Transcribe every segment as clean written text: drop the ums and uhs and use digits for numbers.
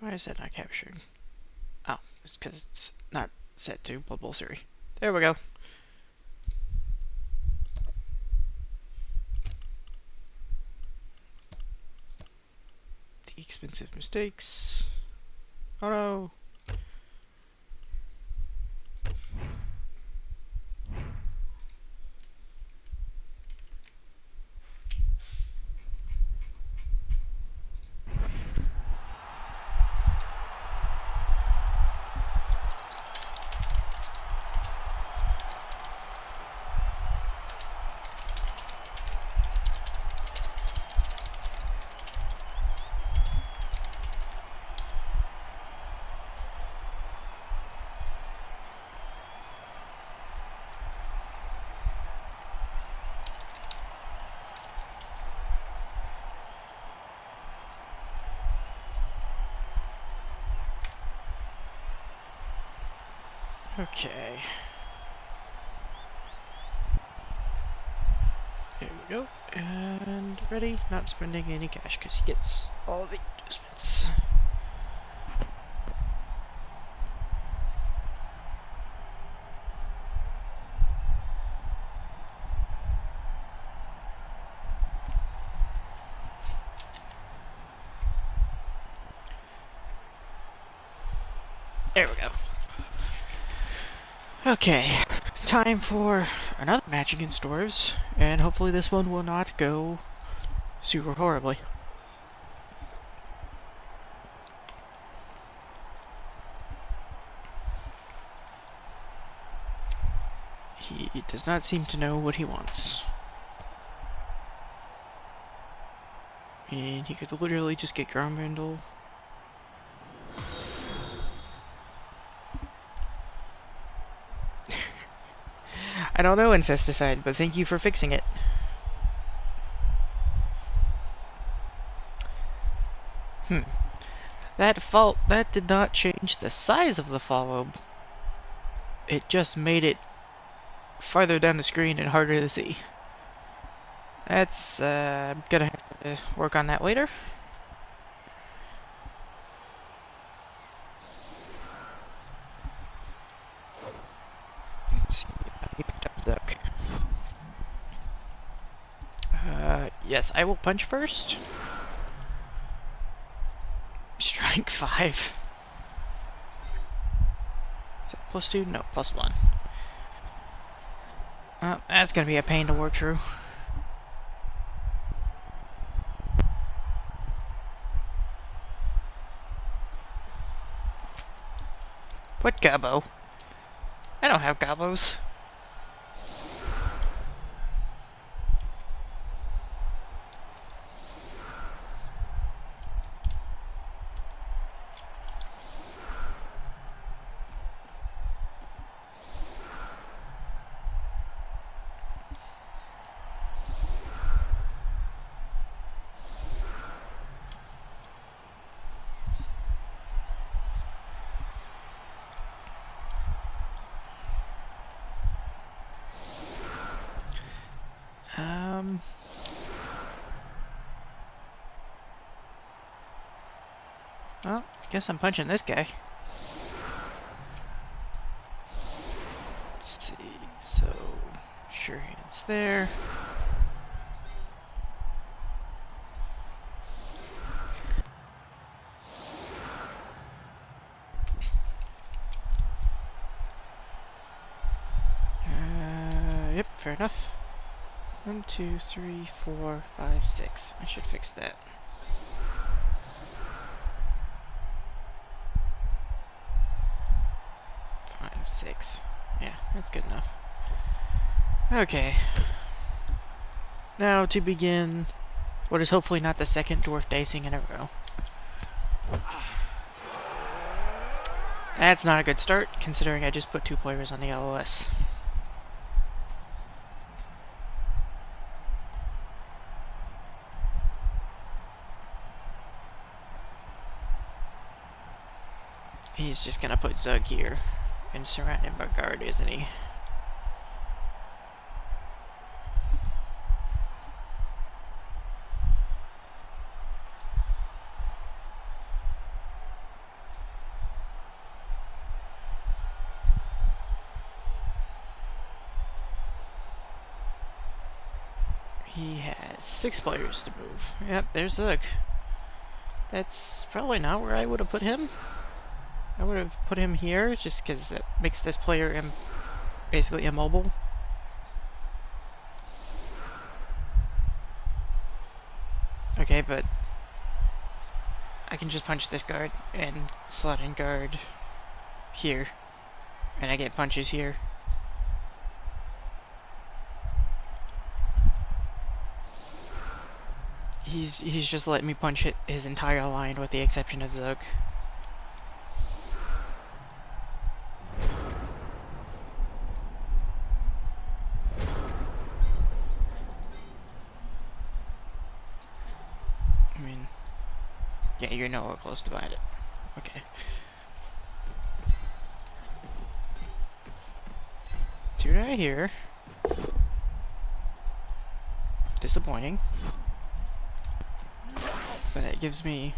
Why is that not capturing? Oh, it's because it's not set to Blood Bowl 3. There we go. The expensive mistakes. Oh no. Okay. There we go. And ready. Not spending any cash because he gets all the adjustments. There we go. Okay. Time for another match against Dwarves. And hopefully this one will not go super horribly. He does not seem to know what he wants. And he could literally just get ground vandal. I don't know, Incesticide, but thank you for fixing it. That did not change the size of the follow. It just made it farther down the screen and harder to see. That's, I'm gonna have to work on that later. Let's see, he picked up Zuck. Yes, I will punch first. Strike 5. Is that +2? No, +1. That's gonna be a pain to work through. What gobbo? I don't have gobbos. Well, guess I'm punching this guy. Let's see, so sure hands there. Yep, fair enough. 1, 2, 3, 4, 5, 6. I should fix that. Five, 6. Yeah, that's good enough. Okay. Now to begin what is hopefully not the second dwarf dicing in a row. That's not a good start, considering I just put 2 players on the LOS. He's just gonna put Zug here and surrounded by guard, isn't he? He has 6 players to move. Yep, there's Zook. That's probably not where I would have put him. I would have put him here just because it makes this player basically immobile. Okay, but I can just punch this guard and slot in guard here, and I get punches here. He's just letting me punch his entire line with the exception of Zook. I mean, yeah, you're nowhere close to behind it. Okay. Two right here. Disappointing. But that gives me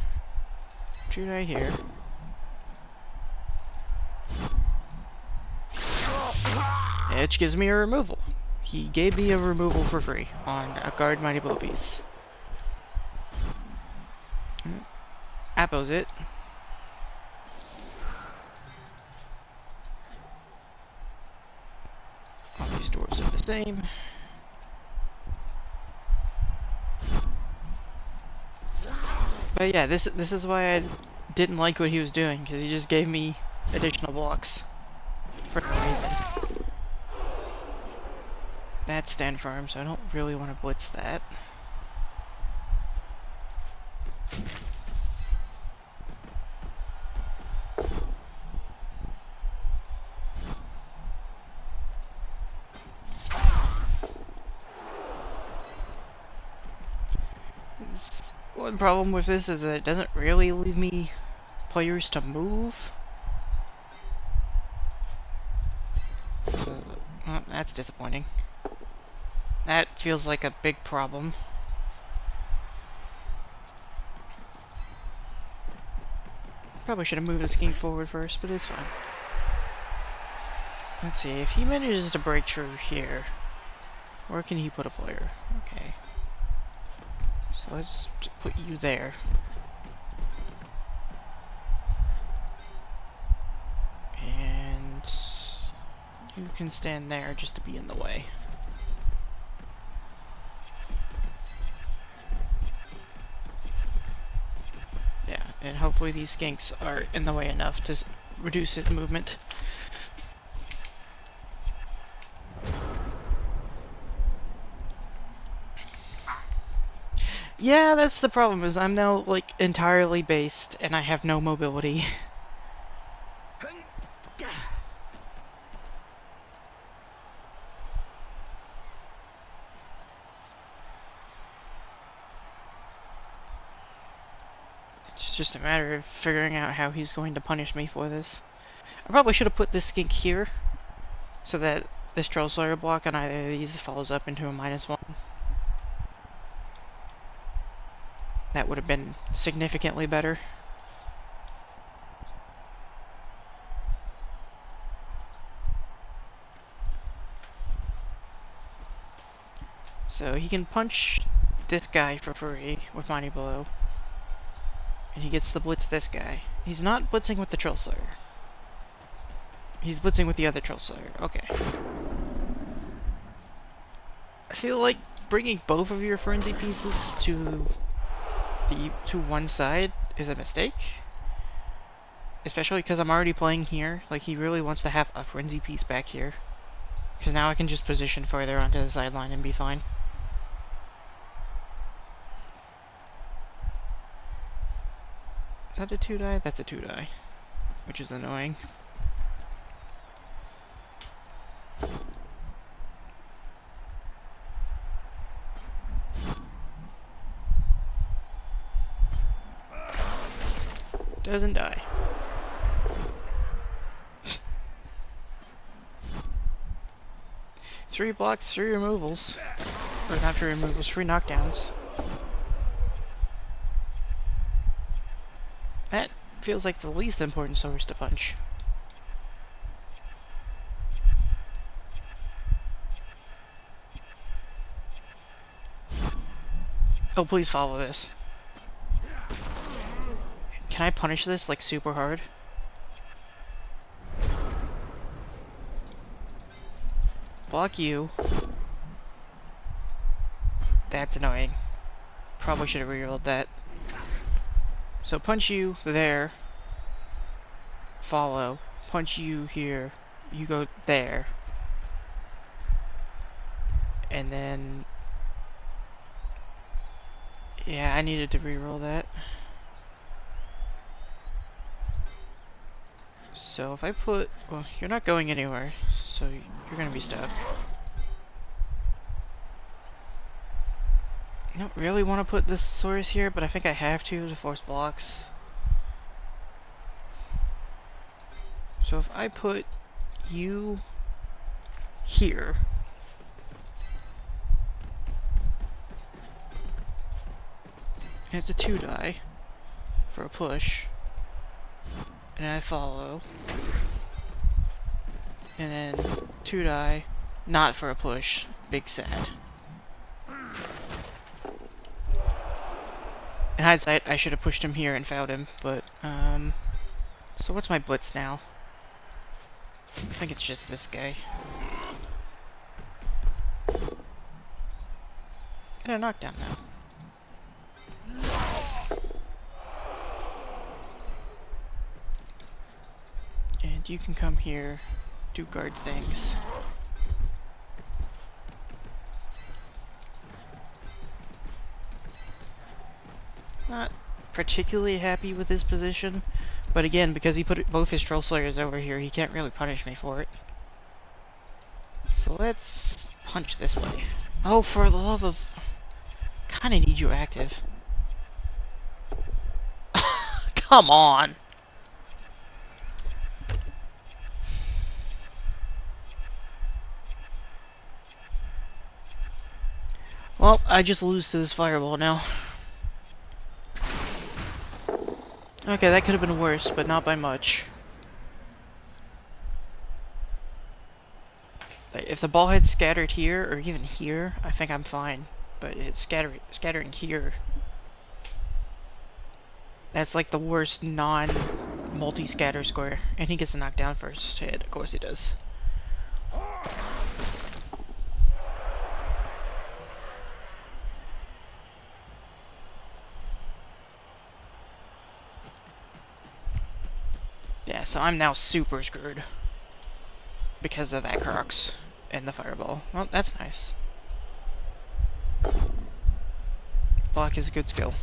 two right here. Which gives me a removal. He gave me a removal for free on a guard mighty blow piece. Appos it. All these doors are the same. But yeah, this is why I didn't like what he was doing, because he just gave me additional blocks for no reason. That's stand firm, so I don't really want to blitz that. One problem with this is that it doesn't really leave me players to move. So, well, that's disappointing. That feels like a big problem. Probably should have moved this king forward first, but it's fine. Let's see, if he manages to break through here, where can he put a player? Okay. So let's put you there. And you can stand there just to be in the way. Yeah, and hopefully these skinks are in the way enough to reduce his movement. Yeah, that's the problem, is I'm now, like, entirely based, and I have no mobility. It's just a matter of figuring out how he's going to punish me for this. I probably should have put this skink here, so that this Troll Slayer block on either of these follows up into a -1. That would have been significantly better. So he can punch this guy for free with Mighty Blow. And he gets to blitz this guy. He's not blitzing with the Troll Slayer. He's blitzing with the other Troll Slayer. Okay. I feel like bringing both of your frenzy pieces to one side is a mistake. Especially because I'm already playing here. Like, he really wants to have a frenzy piece back here. Because now I can just position further onto the sideline and be fine. Is that a 2-die? That's a 2-die. Which is annoying. Doesn't die. Three blocks, 3 removals. Or not 3 removals, 3 knockdowns. That feels like the least important source to punch. Oh, please follow this. Can I punish this, like, super hard? Block you. That's annoying. Probably should have rerolled that. So punch you there. Follow. Punch you here. You go there. And then... yeah, I needed to reroll that. So if I put... well, you're not going anywhere, so you're gonna be stuck. I don't really want to put this source here, but I think I have to force blocks. So if I put you here, it's a 2-die for a push, and then I follow, and then 2-die, not for a push, big sad. In hindsight, I should have pushed him here and fouled him, but, so what's my blitz now? I think it's just this guy. And a knockdown now. And you can come here, do guard things. Not particularly happy with his position, but again, because he put both his Troll Slayers over here, he can't really punish me for it. So let's punch this way. Oh, for the love of... kinda need you active. Come on! Well, I just lose to this fireball now. Okay, that could have been worse, but not by much. If the ball had scattered here, or even here, I think I'm fine. But it's scattering here. That's like the worst non-multi-scatter score. And he gets to knock down first hit, of course he does. Yeah, so I'm now super screwed. Because of that Crocs and the fireball. Well, that's nice. Block is a good skill.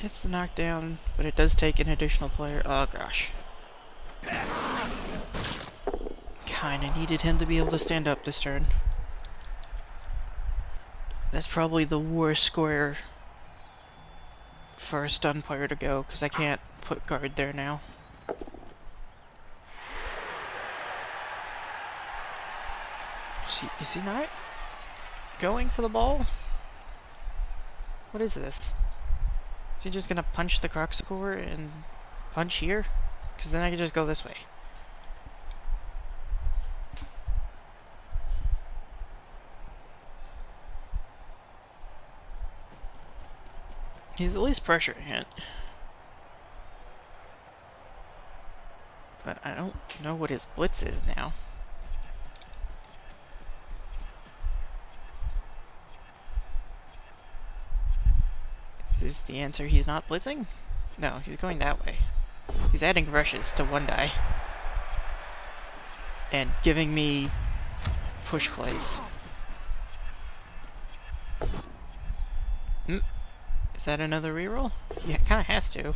Gets the knockdown, but it does take an additional player. Oh gosh. Kinda needed him to be able to stand up this turn. That's probably the worst square for a stun player to go, because I can't put guard there now. Is he not going for the ball? What is this? Is he just gonna punch the Croxicore and punch here? Because then I can just go this way. He's at least pressuring it. But I don't know what his blitz is now. Is the answer he's not blitzing? No, he's going that way. He's adding rushes to 1-die. And giving me push plays. Is that another reroll? Yeah, it kinda has to.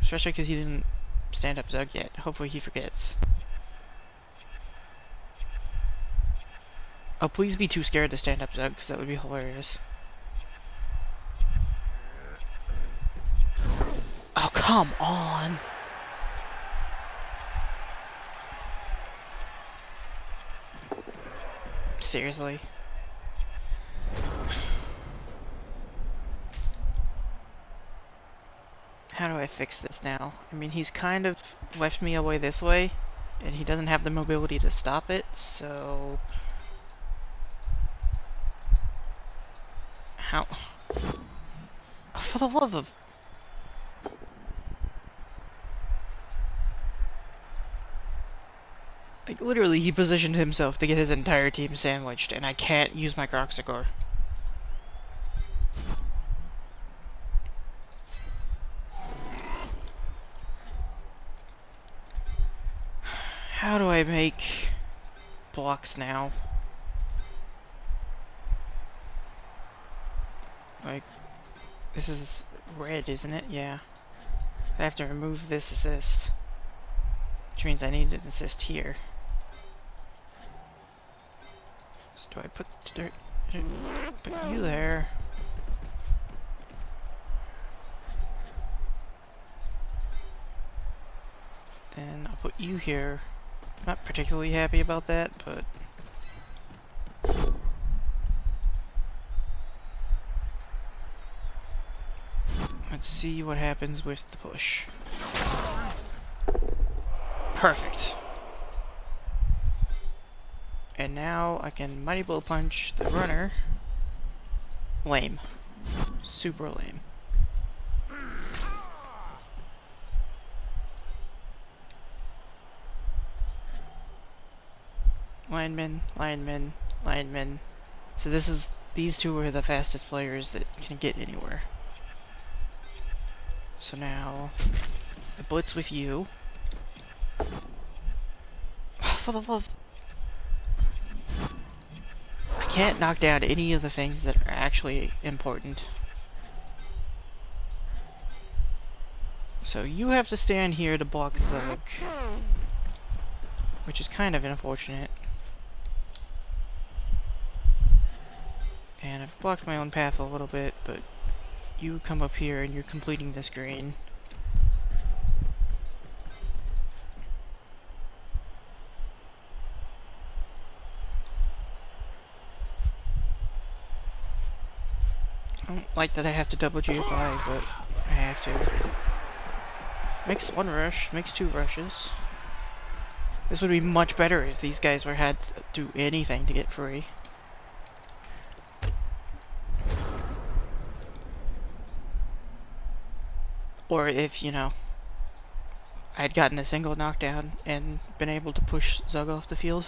Especially because he didn't stand up Zug yet. Hopefully he forgets. Oh, please be too scared to stand up Zug, because that would be hilarious. Oh, come on! Seriously? How do I fix this now? I mean, he's kind of left me away this way, and he doesn't have the mobility to stop it, so... How? For the love of... Like, literally, he positioned himself to get his entire team sandwiched, and I can't use my Croxicore. How do I make blocks now? Like, this is red, isn't it? Yeah. I have to remove this assist, which means I need an assist here. So do I put you there? Then I'll put you here. Not particularly happy about that, but let's see what happens with the push. Perfect. And now I can Mighty Blow Punch the runner. Lame. Super lame. Lineman, lineman, lineman. So these two are the fastest players that can get anywhere. So now I blitz with you. For the love. I can't knock down any of the things that are actually important. So you have to stand here to block Zug, which is kind of unfortunate. And I've blocked my own path a little bit, but you come up here and you're completing this green. I don't like that I have to double GFI, but I have to. Makes one rush, makes two rushes. This would be much better if these guys had to do anything to get free. Or if, you know, I'd gotten a single knockdown and been able to push Zug off the field.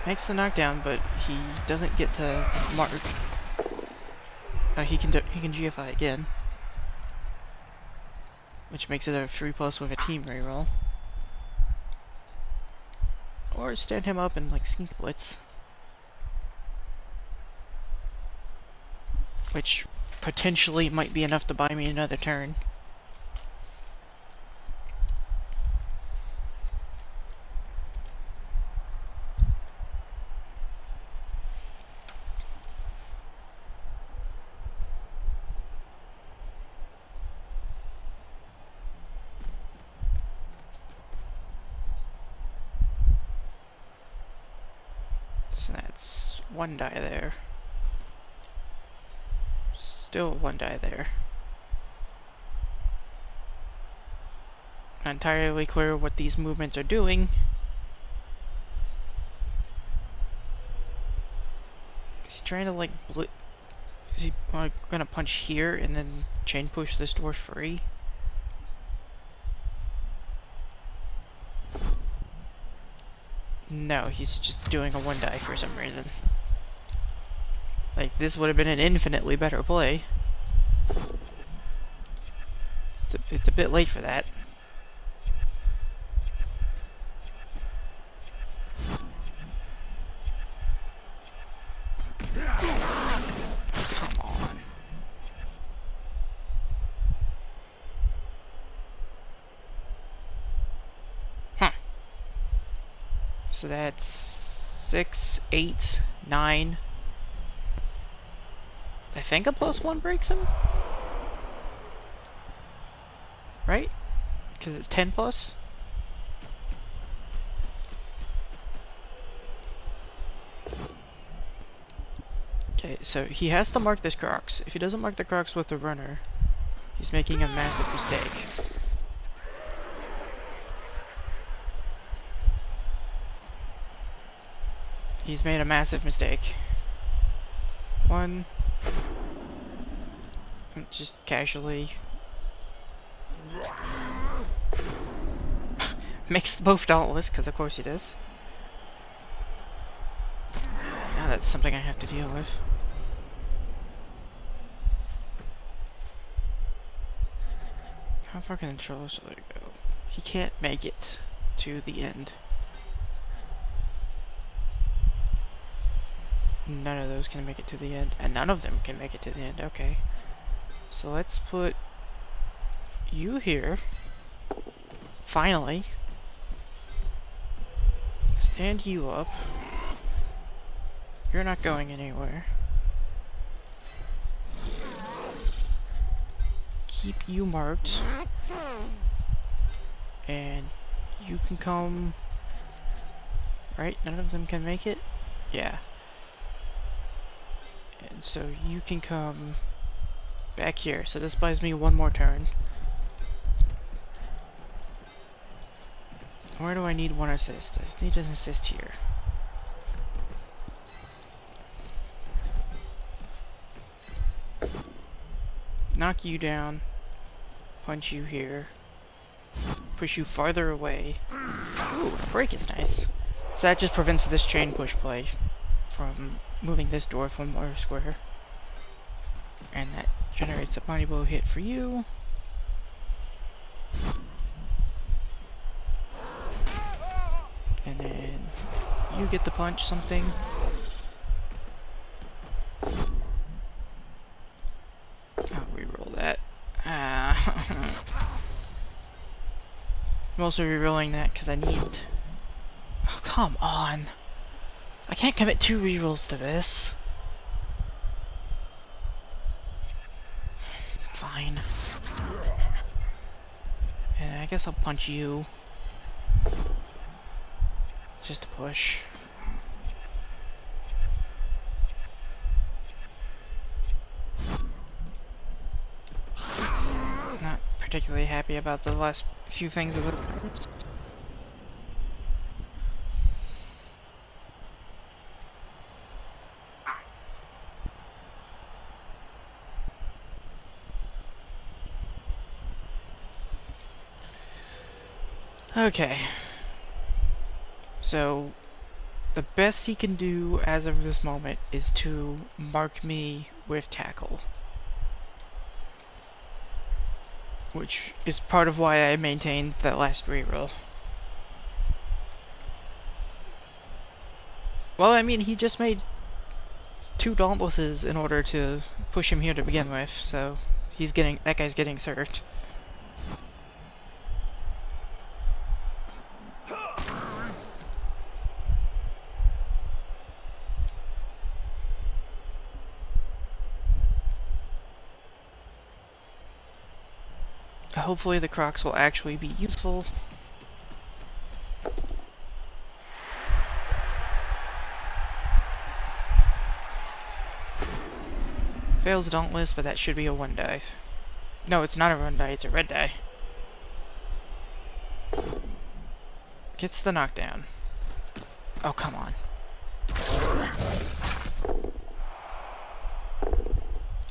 Makes the knockdown, but he doesn't get to mark. He can GFI again, which makes it a 3+ with a team reroll. Or stand him up and like sneak blitz, which potentially might be enough to buy me another turn. So that's one die there. Still one die there. Not entirely clear what these movements are doing. Is he trying to like is he gonna punch here and then chain push this door free? No, he's just doing a one die for some reason. Like, this would have been an infinitely better play. It's a bit late for that. Come on. Huh. So that's 6, 8, 9. I think a +1 breaks him? right? Because it's 10 plus. Okay, so he has to mark this Crocs. If he doesn't mark the Crocs with the runner, he's making a massive mistake. He's made a massive mistake. One. Just casually. Mixed both dauntless, because of course he does. Now that's something I have to deal with. How far can the Trollosaur go? He can't make it to the end. None of those can make it to the end, and none of them can make it to the end. Okay. So let's put you here. Finally. Stand you up. You're not going anywhere. Keep you marked. And you can come... Right? None of them can make it? Yeah. And so you can come back here. So this buys me one more turn. Where do I need one assist? I need an assist here. Knock you down. Punch you here. Push you farther away. Ooh, a break is nice. So that just prevents this chain push play from moving this dwarf one more square. And that generates a body blow hit for you. And then you get to punch something. I'll reroll that. I'm also rerolling that because I need... Oh, come on. I can't commit 2 rerolls to this. Fine. And I guess I'll punch you. Just to push. Not particularly happy about the last few things of the... Okay. So, the best he can do as of this moment is to mark me with tackle. Which is part of why I maintained that last reroll. Well, I mean, he just made 2 dauntlesses in order to push him here to begin with, so he's getting... that guy's getting served. Hopefully the Crocs will actually be useful. Fails Dauntless, but that should be a 1 die. No, it's not a 1 die, it's a red die. Gets the knockdown. Oh, come on.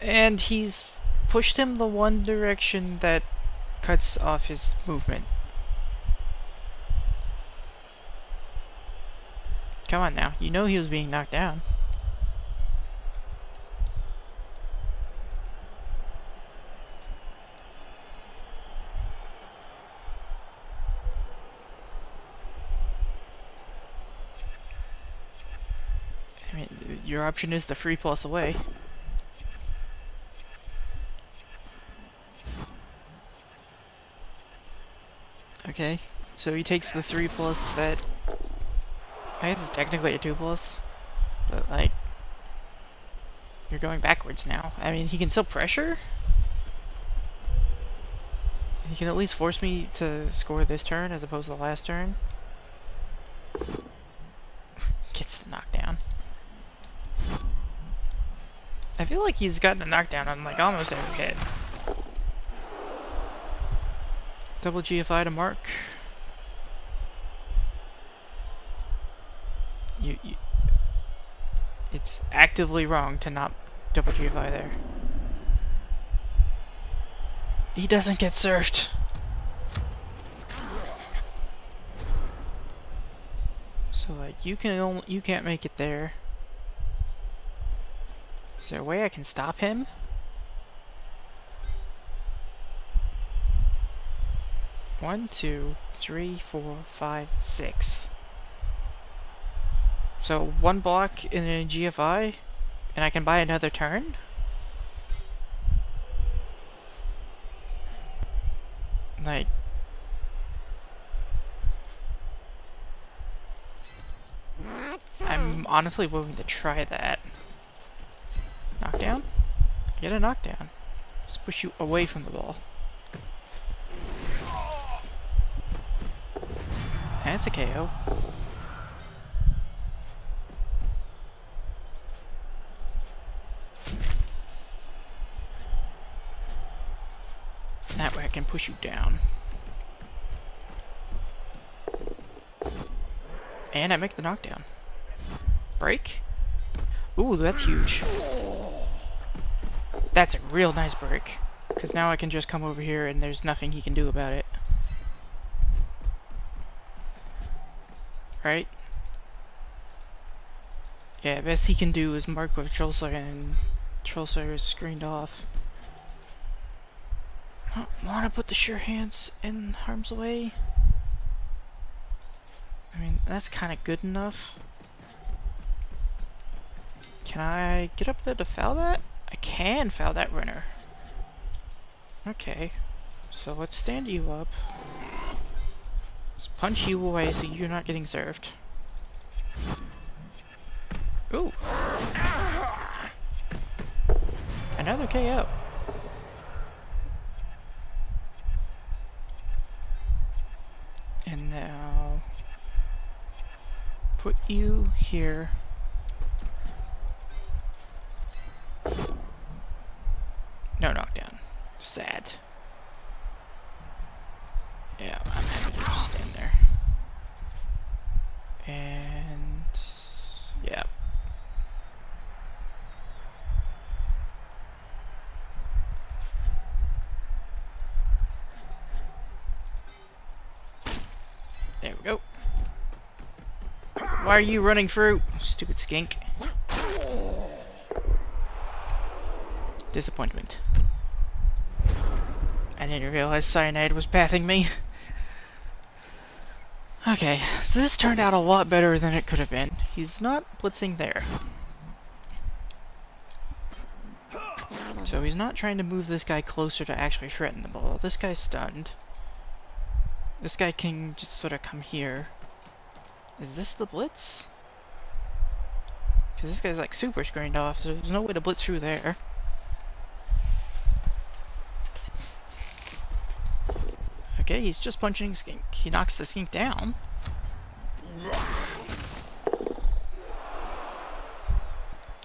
And he's pushed him the one direction that cuts off his movement. Come on now, you know he was being knocked down. I mean, your option is the free plus away. Okay, so he takes the 3 plus that... I guess it's technically a 2 plus, but like... You're going backwards now. I mean, he can still pressure? You can at least force me to score this turn as opposed to the last turn. Gets the knockdown. I feel like he's gotten a knockdown on like almost every hit. Double GFI to mark. It's actively wrong to not double GFI there. He doesn't get surfed. So like you can't make it there. Is there a way I can stop him? One, two, three, 4, 5, 6. So one block in a GFI, and I can buy another turn? Like... I'm honestly willing to try that. Knockdown? Get a knockdown. Just push you away from the ball. That's a KO. That way I can push you down. And I make the knockdown. Break? Ooh, that's huge. That's a real nice break. Because now I can just come over here and there's nothing he can do about it. Right? Yeah, best he can do is mark with Troll Slayer, and Troll Slayer is screened off. I don't want to put the sure hands in harm's way. I mean, that's kind of good enough. Can I get up there to foul that? I can foul that runner. Okay, so let's stand you up. Let's punch you away so you're not getting served. Ooh. Another KO. And now put you here. No knockdown. Sad. Yeah, I'm happy to just stand there. And yeah. There we go. Why are you running through? Stupid skink. Disappointment. I didn't realize Cyanide was pathing me. Okay, so this turned out a lot better than it could have been. He's not blitzing there. So he's not trying to move this guy closer to actually threaten the ball. This guy's stunned. This guy can just sort of come here. Is this the blitz? Because this guy's like super screened off, so there's no way to blitz through there. Okay, he's just punching skink. He knocks the skink down.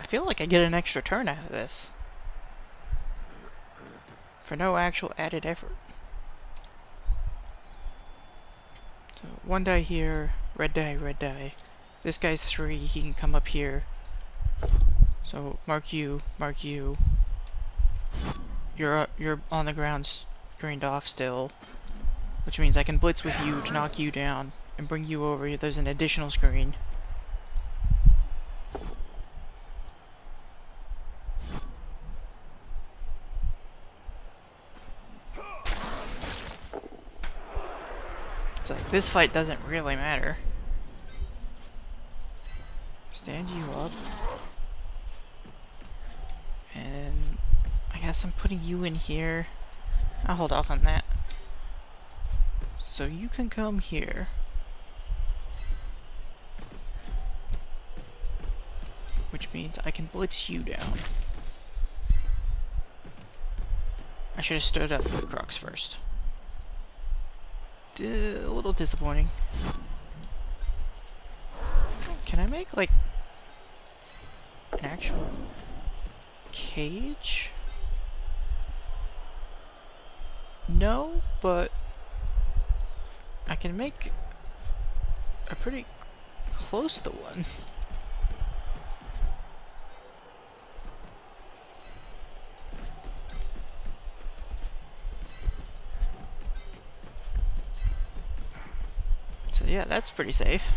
I feel like I get an extra turn out of this. For no actual added effort. So, one die here, red die, red die. This guy's 3, he can come up here. So, mark you, mark you. You're on the ground, screened off still. Which means I can blitz with you to knock you down and bring you over. There's an additional screen. So this fight doesn't really matter. Stand you up. And I guess I'm putting you in here. I'll hold off on that. So you can come here. Which means I can blitz you down. I should have stood up with Crocs first. A little disappointing. Can I make, like, an actual cage? No, but I can make a pretty close to one. So yeah, that's pretty safe.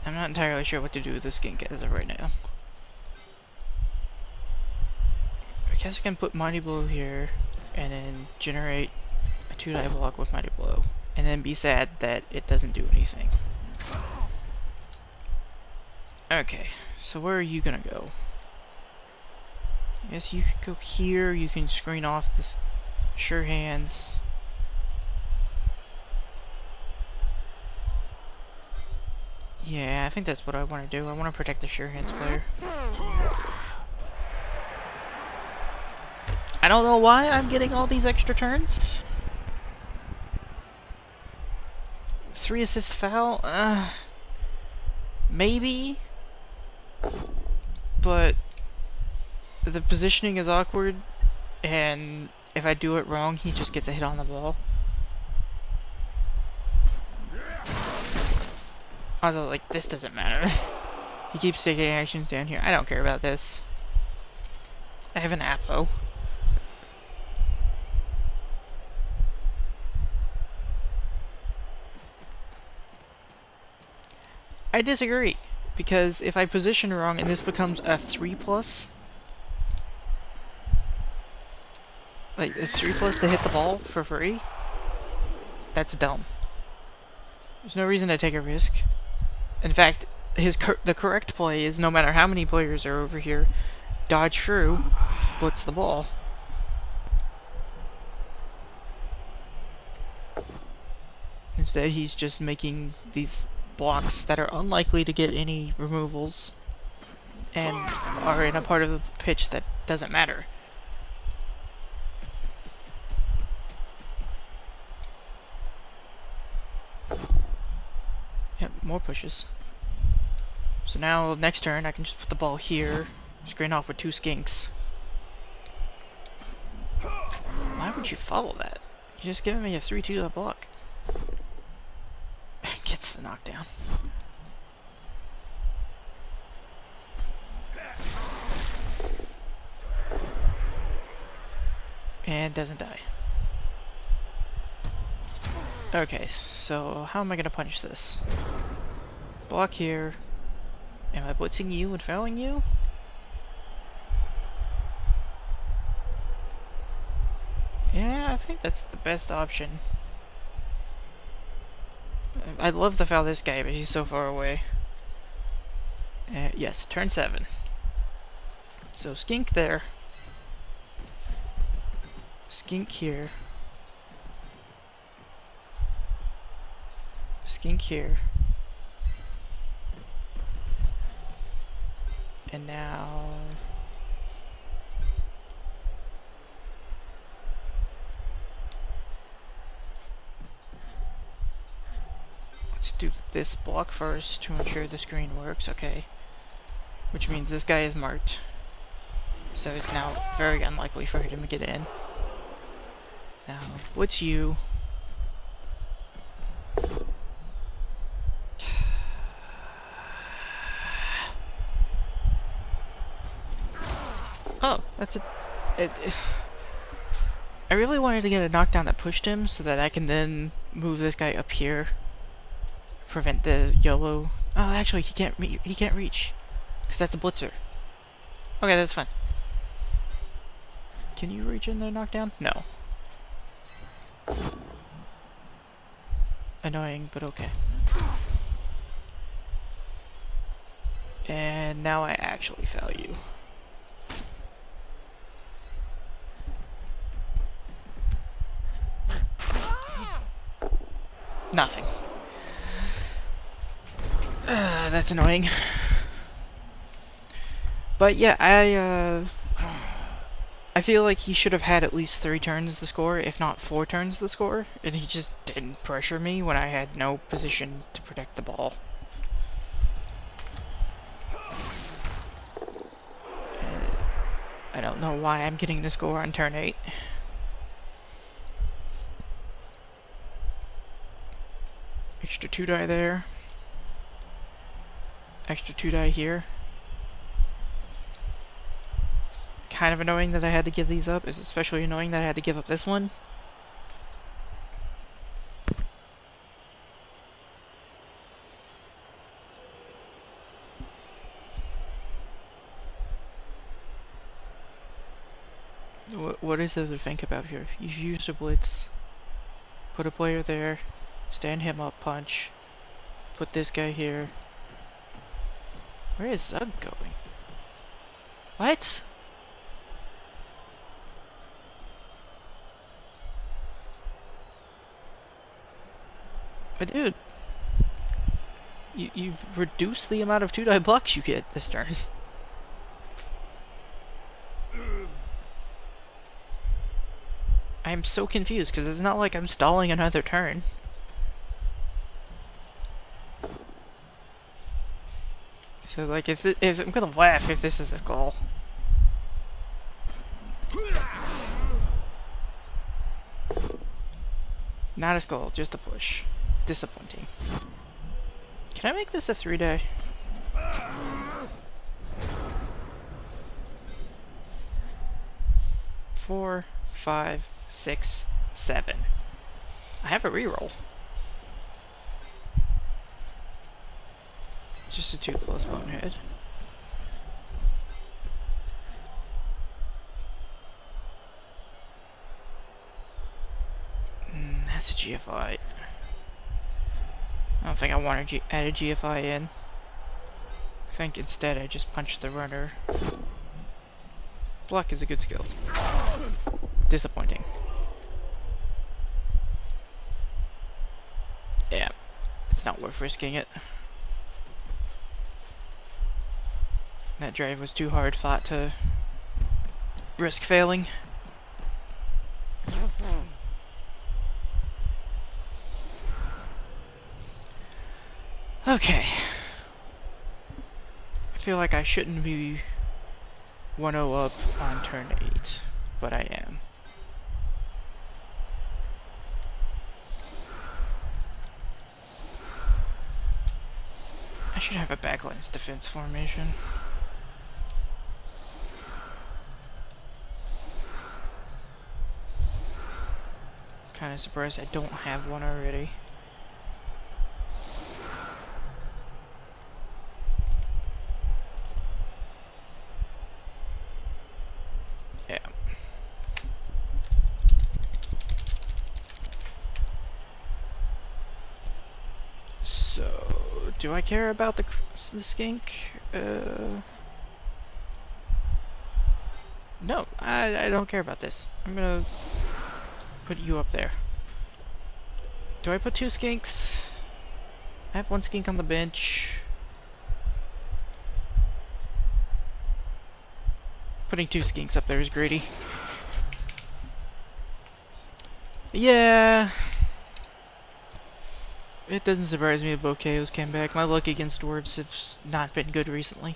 I'm not entirely sure what to do with this skink as of right now. I guess I can put Mighty Blow here, and then generate a 2-die block with Mighty Blow, and then be sad that it doesn't do anything. Okay, so where are you gonna go? Yes, you could go here, you can screen off this Sure Hands. Yeah, I think that's what I want to do. I want to protect the Sure Hands player. I don't know why I'm getting all these extra turns. 3 assist foul? Maybe. But the positioning is awkward, and if I do it wrong, he just gets a hit on the ball. Also, like, this doesn't matter. He keeps taking actions down here. I don't care about this. I have an Apo. I disagree, because if I position wrong and this becomes a 3+, like a 3+ to hit the ball for free, that's dumb. There's no reason to take a risk. In fact, the correct play is, no matter how many players are over here, dodge through, blitz the ball. Instead, he's just making these blocks that are unlikely to get any removals and are in a part of the pitch that doesn't matter. Yep, more pushes. So now, next turn, I can just put the ball here, screen off with 2 skinks. Why would you follow that? You're just giving me a 3-2 block. Gets the knockdown. And doesn't die. Okay, so how am I gonna punish this? Block here. Am I blitzing you and fouling you? Yeah, I think that's the best option. I'd love to foul this guy, but he's so far away. Yes, turn 7. So skink there. Skink here. Skink here. And now... let's do this block first to ensure the screen works, okay. Which means this guy is marked. So it's now very unlikely for him to get in. Now, what's you? Oh, that's a... I really wanted to get a knockdown that pushed him so that I can then move this guy up here. Prevent the YOLO. Oh, actually, he can't reach. Because that's a blitzer. Okay, that's fine. Can you reach in there, knockdown? No. Annoying, but okay. And now I actually foul you. Nothing. That's annoying. But yeah, I feel like he should have had at least 3 turns to score, if not 4 turns to score, and he just didn't pressure me when I had no position to protect the ball. I don't know why I'm getting the score on turn 8. Extra 2 die there. Extra 2 die here. Kind of annoying that I had to give these up. It's especially annoying that I had to give up this one. What is there to think about here? You use a blitz, put a player there, stand him up, punch, put this guy here. Where is Zug going? What? But dude, you've reduced the amount of 2-die blocks you get this turn. I am so confused because it's not like I'm stalling another turn. So like, if I'm gonna laugh if this is a goal. Not a skull, just a push. Disappointing. Can I make this a 3-die? Four, 5, 6, 7. I have a reroll. Just a 2 plus bonehead. That's a GFI. I don't think I want to add a GFI in. I think instead I just punch the runner. Block is a good skill. Disappointing. Yeah, it's not worth risking it. That drive was too hard fought to risk failing. Okay. I feel like I shouldn't be 1-0 up on turn 8, but I am. I should have a backlines defense formation. Kinda surprised I don't have one already. Yeah. So, do I care about the skink? No, I don't care about this. I'm gonna put you up there. Do I put 2 skinks? I have 1 skink on the bench. Putting 2 skinks up there is greedy. Yeah. It doesn't surprise me that both KOs came back. My luck against dwarves has not been good recently.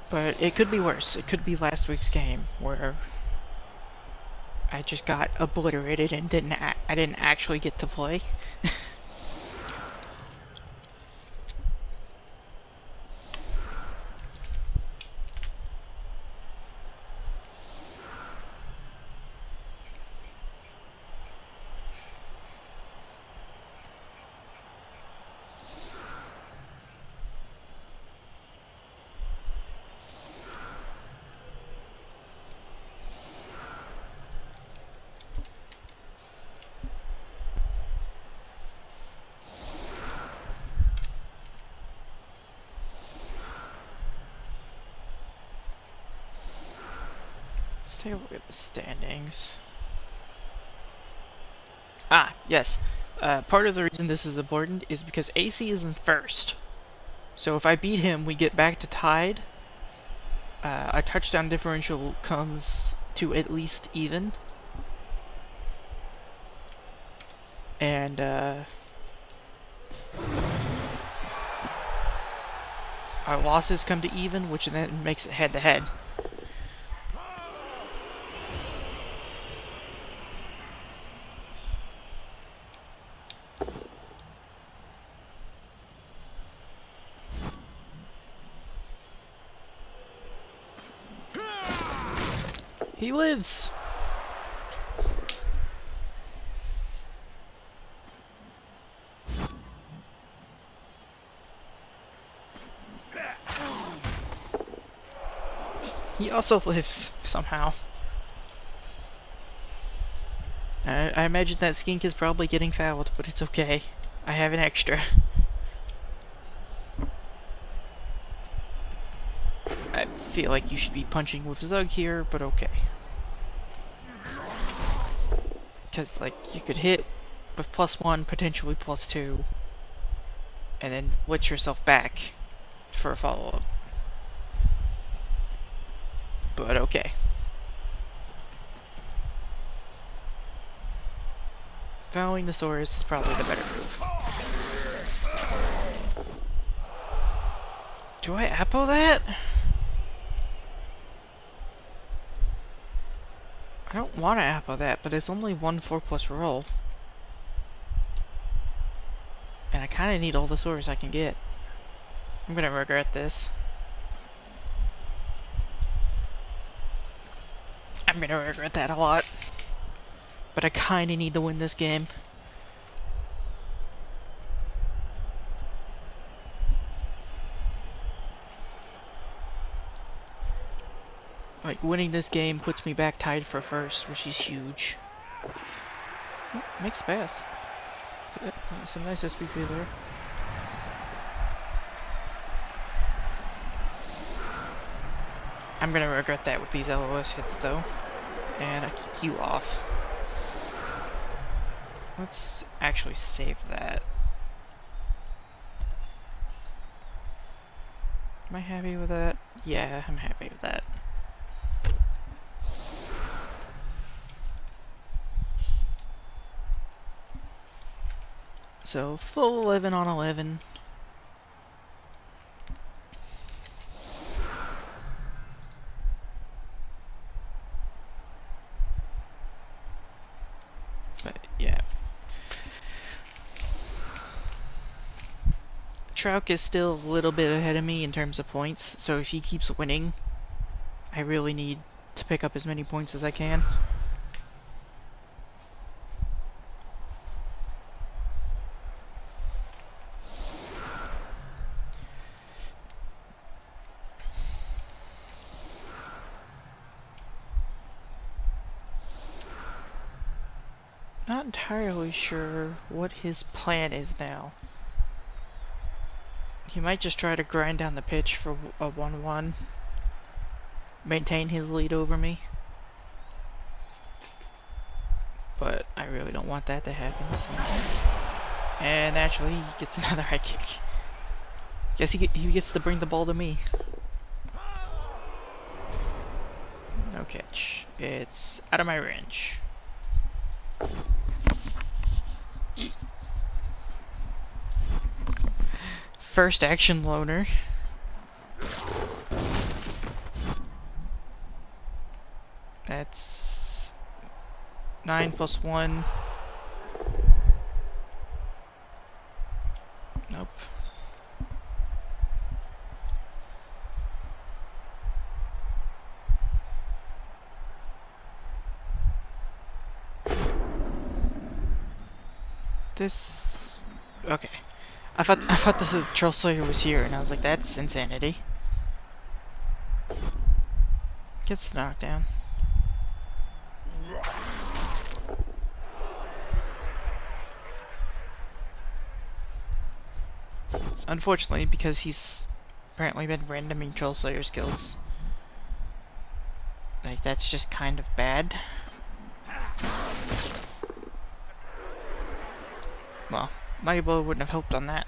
But it could be worse. It could be last week's game where I just got obliterated and I didn't actually get to play. Let's take a look at the standings. Ah, yes. Part of the reason this is important is because AC is in first. So if I beat him, we get back to tied. A touchdown differential comes to at least even. And our losses come to even, which then makes it head-to-head. He lives! He also lives, somehow. I imagine that skink is probably getting fouled, but it's okay. I have an extra. I feel like you should be punching with Zug here, but okay. Because, like, you could hit with +1, potentially +2, and then blitz yourself back for a follow-up. But okay. Fouling the Saurus is probably the better move. Do I Apo that? I don't want to Apo that, but it's only 1 4+ roll. And I kind of need all the Saurus I can get. I'm gonna regret this. I'm gonna regret that a lot. But I kinda need to win this game. Like, winning this game puts me back tied for first, which is huge. Oh, makes pass. Some nice SPP there. I'm gonna regret that with these LOS hits though. And I keep you off. Let's actually save that. Am I happy with that? Yeah, I'm happy with that. So, full 11 on 11. But, yeah. Trouk is still a little bit ahead of me in terms of points, so if he keeps winning, I really need to pick up as many points as I can. Not entirely sure what his plan is now. He might just try to grind down the pitch for a 1-1. Maintain his lead over me. But I really don't want that to happen. So. And naturally, he gets another high kick. Guess he gets to bring the ball to me. No catch. It's out of my range. First action loner. That's 9 + 1. Nope. This... Okay. I thought this Troll Slayer was here, and I was like, that's insanity. Gets the knockdown. Unfortunately, because he's apparently been randoming Troll Slayer skills. Like, that's just kind of bad. Mighty Blow wouldn't have helped on that.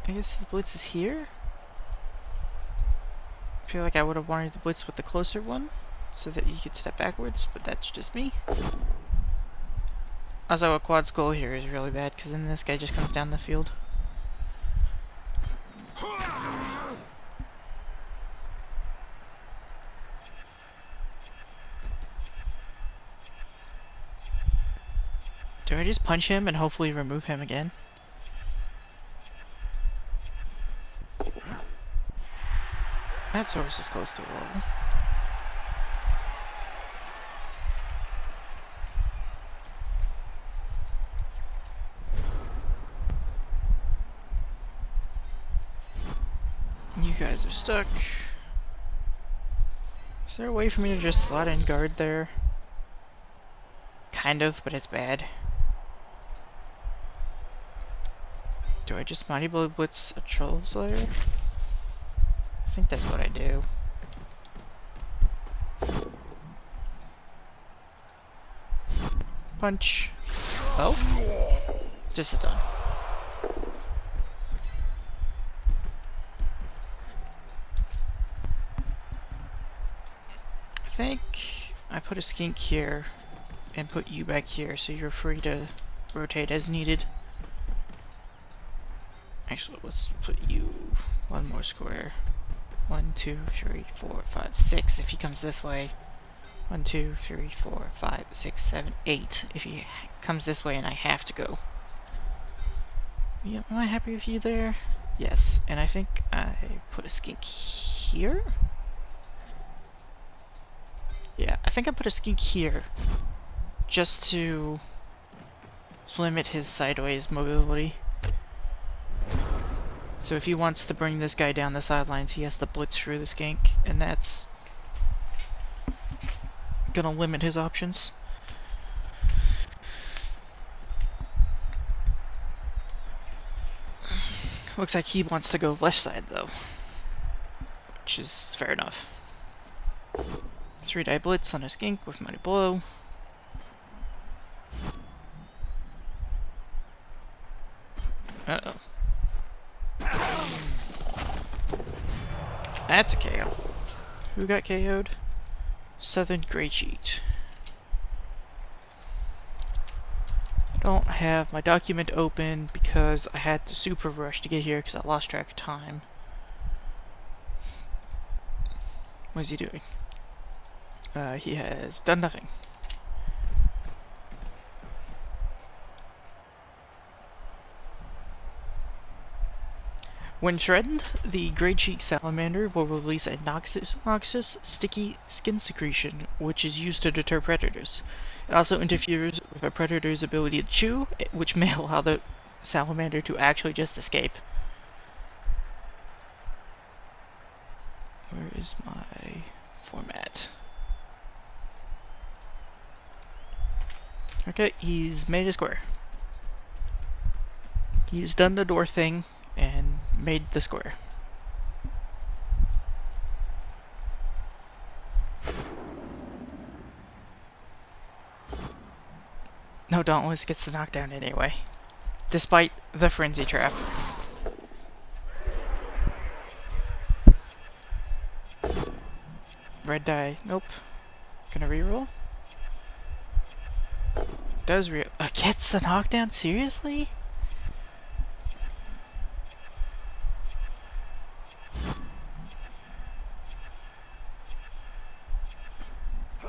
I guess his blitz is here? I feel like I would have wanted to blitz with the closer one, so that he could step backwards, but that's just me. Also, a quad skull here is really bad, because then this guy just comes down the field. Do I just punch him and hopefully remove him again? That source is close to a wall. You guys are stuck. Is there a way for me to just slot in guard there? Kind of, but it's bad. Do I just Mighty Blow blitz a Troll Slayer? I think that's what I do. Punch. Oh. This is done. I think I put a skink here and put you back here so you're free to rotate as needed. Actually, let's put you one more square. 1, 2, 3, 4, 5, 6 if he comes this way. 1, 2, 3, 4, 5, 6, 7, 8 if he comes this way and I have to go. Yeah, am I happy with you there? Yes, and I think I put a skink here? Yeah, I think I put a skink here just to limit his sideways mobility. So if he wants to bring this guy down the sidelines, he has to blitz through the skink, and that's gonna limit his options. Looks like he wants to go left side though, which is fair enough. 3-die blitz on a skink with Mighty Blow. Uh-oh. That's a KO. Who got KO'd? Southern Grey Cheat. I don't have my document open because I had to super rush to get here because I lost track of time. What is he doing? He has done nothing. When threatened, the Grey Cheek Salamander will release a noxious, sticky skin secretion, which is used to deter predators. It also interferes with a predator's ability to chew, which may allow the salamander to actually just escape. Where is my format? Okay, he's made a square. He's done the door thing and made the square. No, Dauntless gets the knockdown anyway, despite the frenzy trap. Red die, nope. Gonna reroll? Does gets the knockdown? Seriously?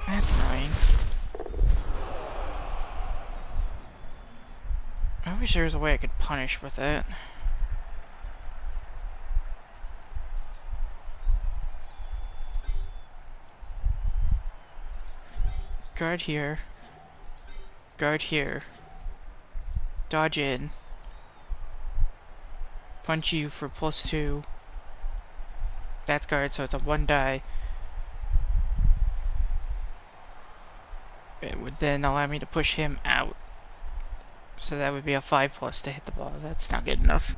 That's annoying. I wish there was a way I could punish with it. Guard here. Guard here. Dodge in. Punch you for +2. That's guard, so it's a 1-die. It would then allow me to push him out. So that would be a 5+ to hit the ball. That's not good enough.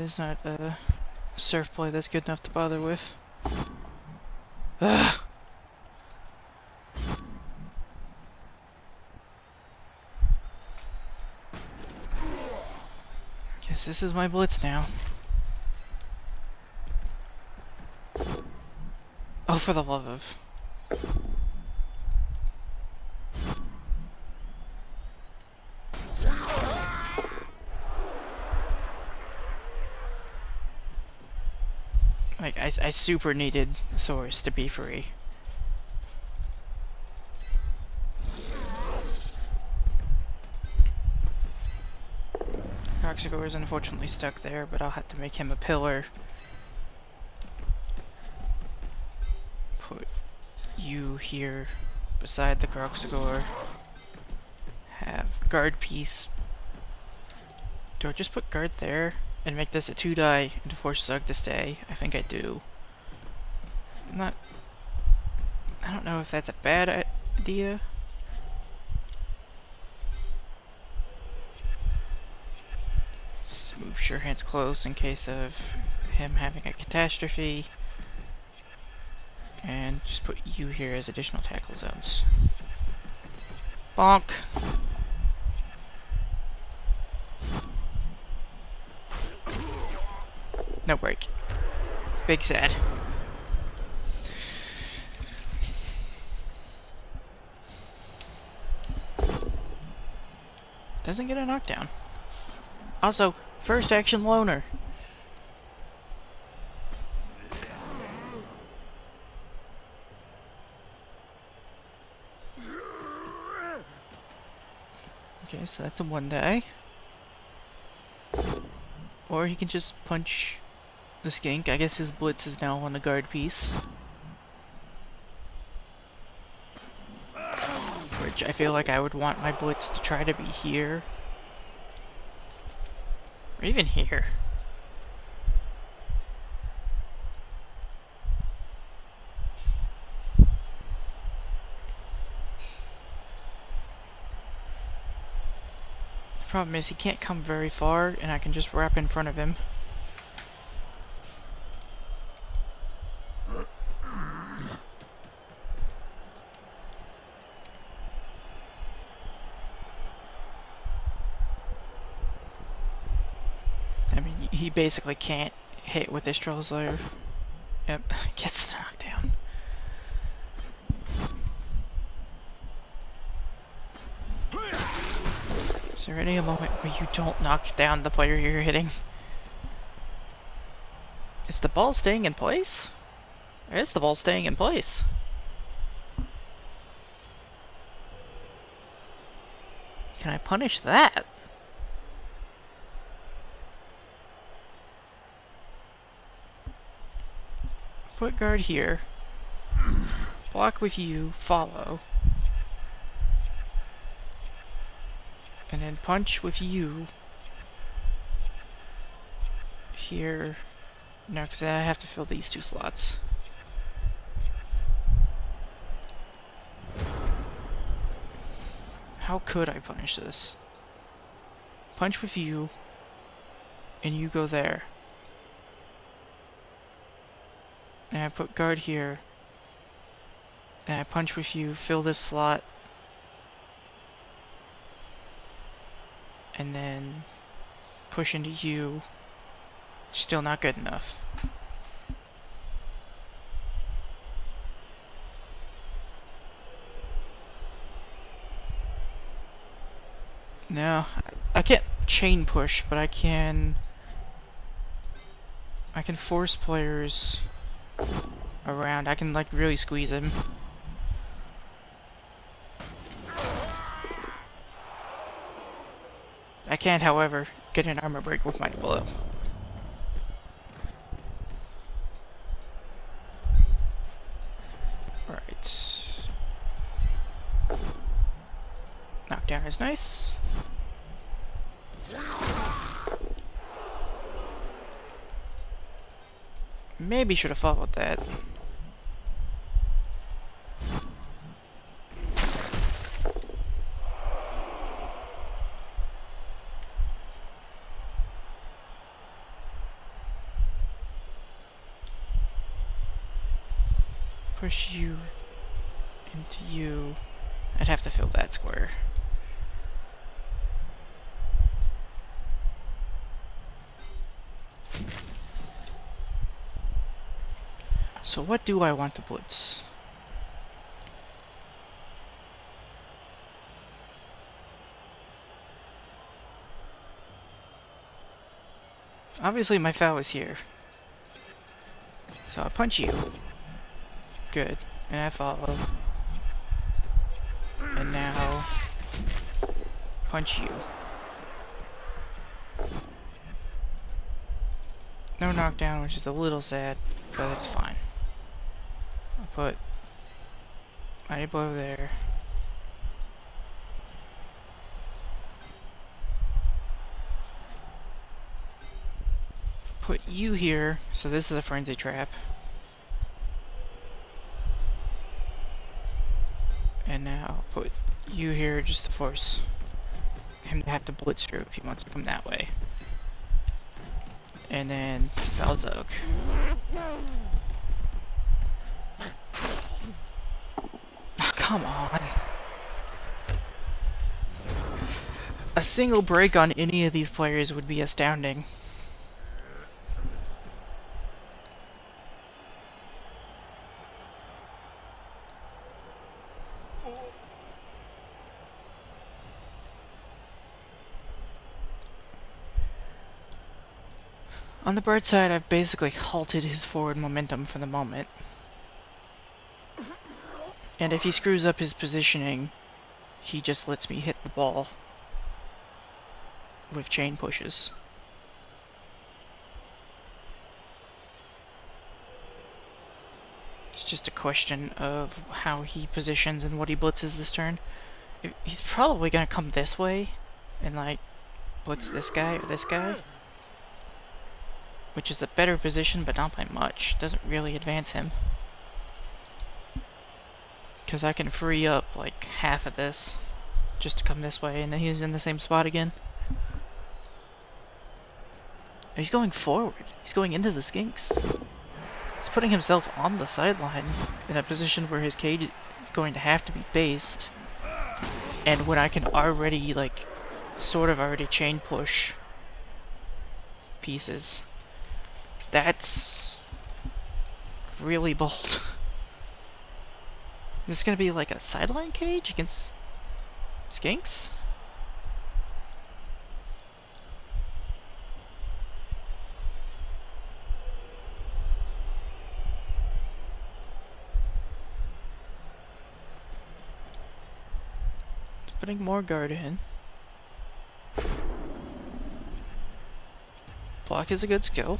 is not a surf play that's good enough to bother with. Ugh. Guess this is my blitz now. Oh, for the love of... Like, I super needed Source to be free. Roxagor is unfortunately stuck there, but I'll have to make him a pillar. Put you here beside the Croxagor. Have guard piece. Do I just put guard there and make this a 2-die and force Zug to stay? I think I do. I don't know if that's a bad idea. Let's move Surehand's close in case of him having a catastrophe. And just put you here as additional tackle zones. Bonk! No break. Big sad. Doesn't get a knockdown. Also, first action loner. Okay, so that's a 1-die. Or he can just punch the skink. I guess his blitz is now on the guard piece. Which I feel like I would want my blitz to try to be here. Or even here. The problem is he can't come very far, and I can just wrap in front of him. I mean, he basically can't hit with this Troll Slayer. Yep, gets the knockdown. Is there any moment where you don't knock down the player you're hitting? Is the ball staying in place? Or is the ball staying in place? Can I punish that? Put guard here. Block with you, follow. And then punch with you. Here. No, because I have to fill these 2 slots. How could I punish this? Punch with you. And you go there. And I put guard here. And I punch with you, fill this slot. And then push into you. Still not good enough. No, I can't chain push, but I can force players around. I can like really squeeze him. I can't, however, get an armor break with my blow. Alright. Knockdown is nice. Maybe should have followed that. push you into you. I'd have to fill that square. So what do I want to blitz? Obviously my foul is here. So I punch you. Good. And I follow. And now punch you. No knockdown, which is a little sad, but it's fine. I'll put my above there. Put you here, so this is a frenzy trap. And now put you here just to force him to have to blitz through if he wants to come that way. And then Valzog. Oh, come on. A single break on any of these players would be astounding. On the Bird side, I've basically halted his forward momentum for the moment. And if he screws up his positioning, he just lets me hit the ball with chain pushes. It's just a question of how he positions and what he blitzes this turn. He's probably gonna come this way and like blitz this guy or this guy, which is a better position, but not by much. Doesn't really advance him. Because I can free up like half of this just to come this way, and then he's in the same spot again. He's going forward. He's going into the skinks. He's putting himself on the sideline in a position where his cage is going to have to be based. And when I can already, like, sort of already chain push pieces. That's really bold. This is gonna be like a sideline cage against skinks? Putting more guard in. Block is a good skill.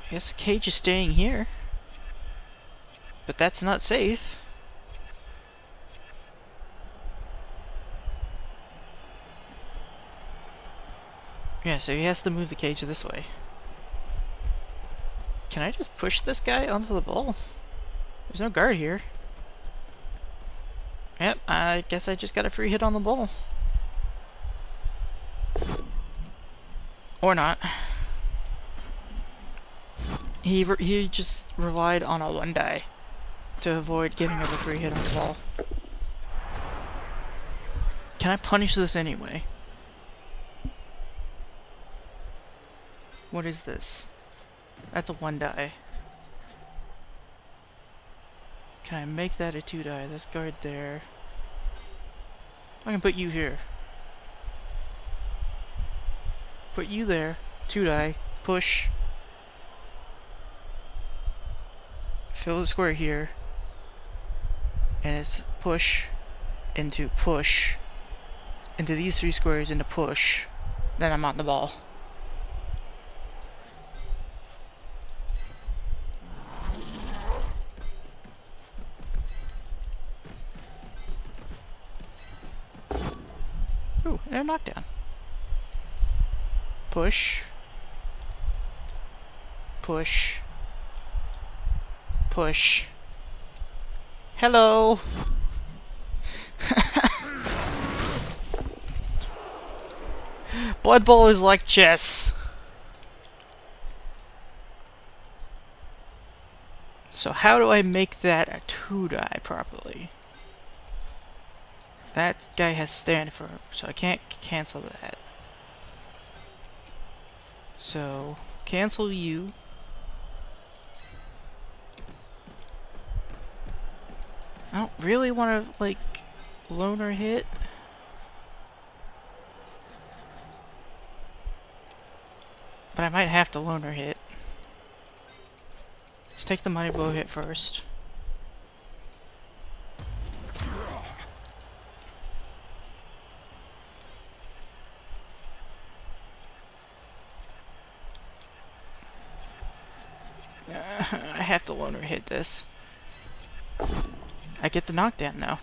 I guess the cage is staying here. But that's not safe. Yeah, so he has to move the cage this way. Can I just push this guy onto the ball? There's no guard here. Yep, I guess I just got a free hit on the ball. Or not. He just relied on a 1-die to avoid giving up a free hit on the ball. Can I punish this anyway? What is this? That's a 1-die. Can I make that a 2-die? Let's guard there. I can put you here. Put you there. 2-die. Push. Fill the square here. And it's push into push. Into these 3 squares into push. Then I'm on the ball. Ooh, and a knockdown. Push. Push. Push. Hello! Blood Bowl is like chess. So how do I make that a 2-die properly? That guy has stand firm, so I can't cancel that. So, cancel you. I don't really want to, like, loner hit. But I might have to loner hit. Let's take the money blow hit first. I have to loner hit this. I get the knockdown now.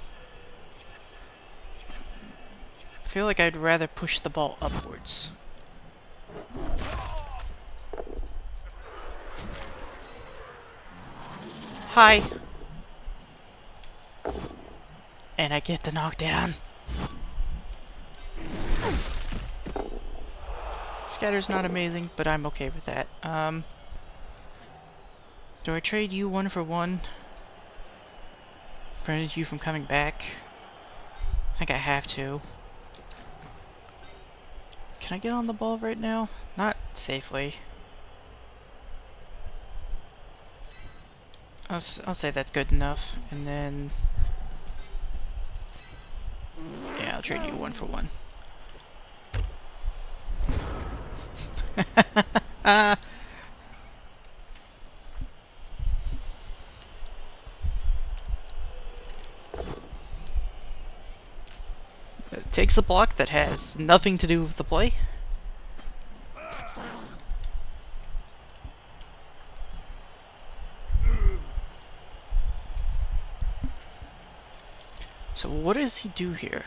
I feel like I'd rather push the ball upwards. Hi! And I get the knockdown. Scatter's not amazing, but I'm okay with that. Do I trade you 1 for 1? Prevent you from coming back? I think I have to. Can I get on the ball right now? Not safely. I'll say that's good enough, and then... yeah, I'll trade you 1 for 1. It takes a block that has nothing to do with the play. So what does he do here?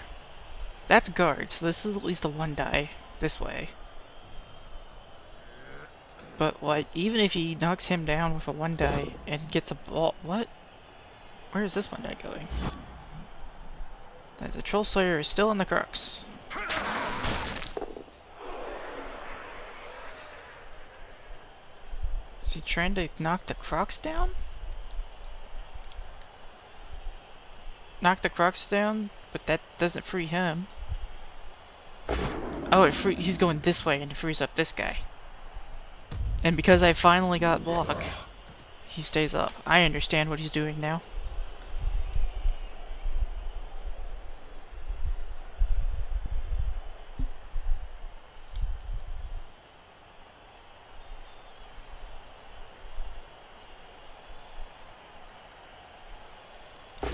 That's guard, so this is at least a 1-die this way. But like, even if he knocks him down with a 1-die and gets a ball, what? Where is this 1-die going? The Troll Slayer is still in the crux. Is he trying to knock the Crocs down? Knock the Crocs down, but that doesn't free him. Oh, he's going this way and it frees up this guy. And because I finally got block, he stays up. I understand what he's doing now.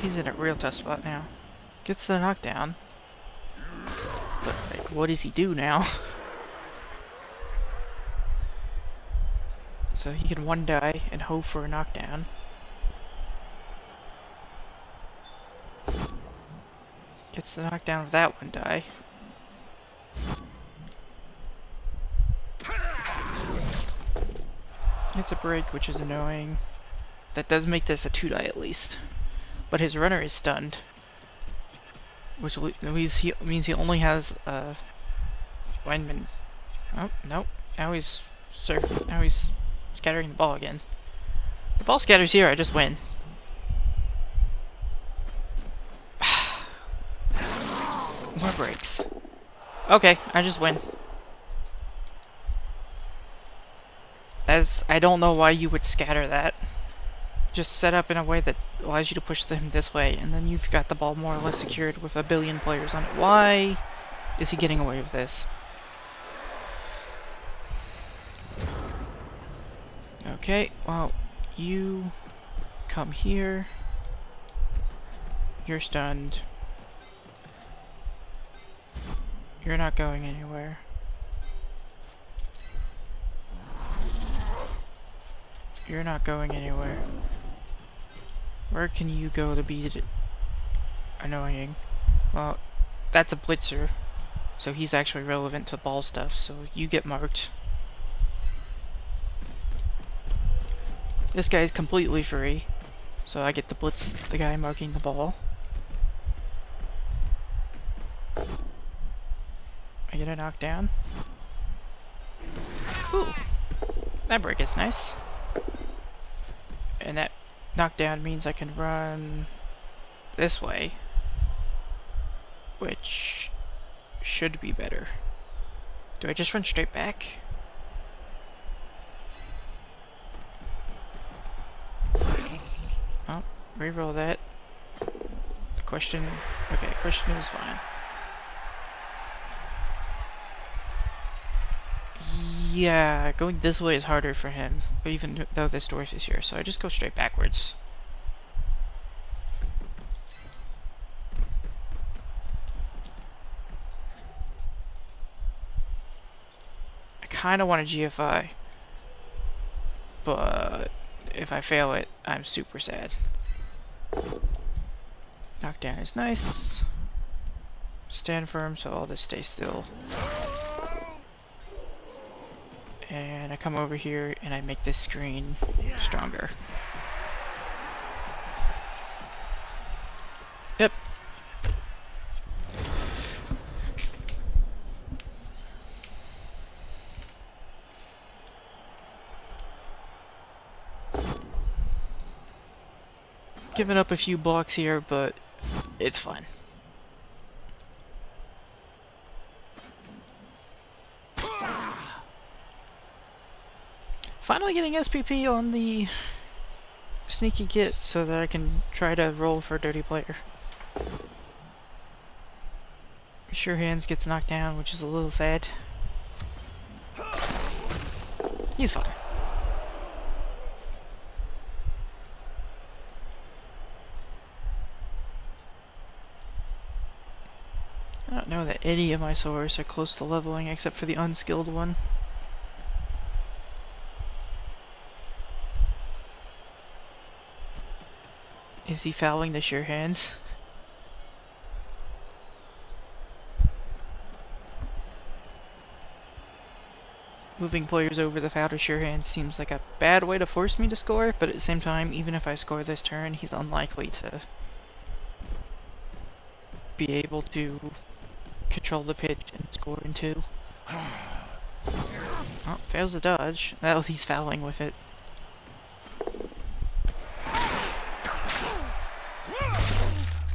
He's in a real tough spot now. Gets the knockdown. But, like, what does he do now? So he can 1-die and hope for a knockdown. Gets the knockdown with that 1-die. Gets a break, which is annoying. That does make this a 2-die at least. But his runner is stunned. Which means he only has lineman. Oh, nope. Now he's scattering the ball again. The ball scatters here, I just win. More breaks. Okay, I just win. As I don't know why you would scatter that. Just set up in a way that allows you to push them this way, and then you've got the ball more or less secured with a billion players on it. Why is he getting away with this? Okay, well, you come here. You're stunned. You're not going anywhere. You're not going anywhere. Where can you go to be annoying? Well, that's a blitzer, so he's actually relevant to ball stuff, so you get marked. This guy's completely free, so I get to blitz the guy marking the ball. I get a knockdown. Ooh, that break is nice. And that knockdown means I can run this way, which should be better. Do I just run straight back? Oh, reroll that. Question. Okay, question is fine. Yeah, going this way is harder for him, even though this dwarf is here, so I just go straight backwards. I kinda want a GFI, but if I fail it, I'm super sad. Knockdown is nice. Stand firm so all this stays still. And I come over here and I make this screen stronger. Yep. Giving up a few blocks here, but it's fine. Finally getting SPP on the sneaky git so that I can try to roll for a dirty player. Sure Hands gets knocked down, which is a little sad. He's fine. I don't know that any of my swords are close to leveling except for the unskilled one. Is he fouling the Sure Hands? Moving players over the foul to Sure Hands seems like a bad way to force me to score, but at the same time, even if I score this turn, he's unlikely to be able to control the pitch and score in two. Oh, fails the dodge. Well, he's fouling with it.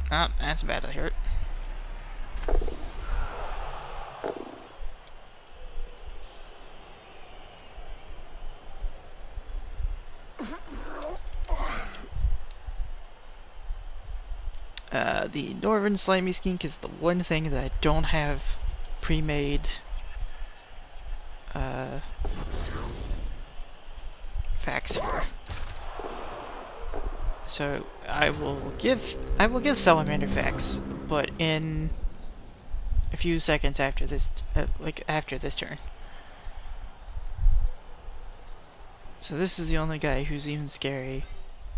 Ah, that's badly hurt. The Northern Slimy Skink is the one thing that I don't have pre-made facts for. So I will give Salamander facts, but in a few seconds after this, after this turn. So this is the only guy who's even scary,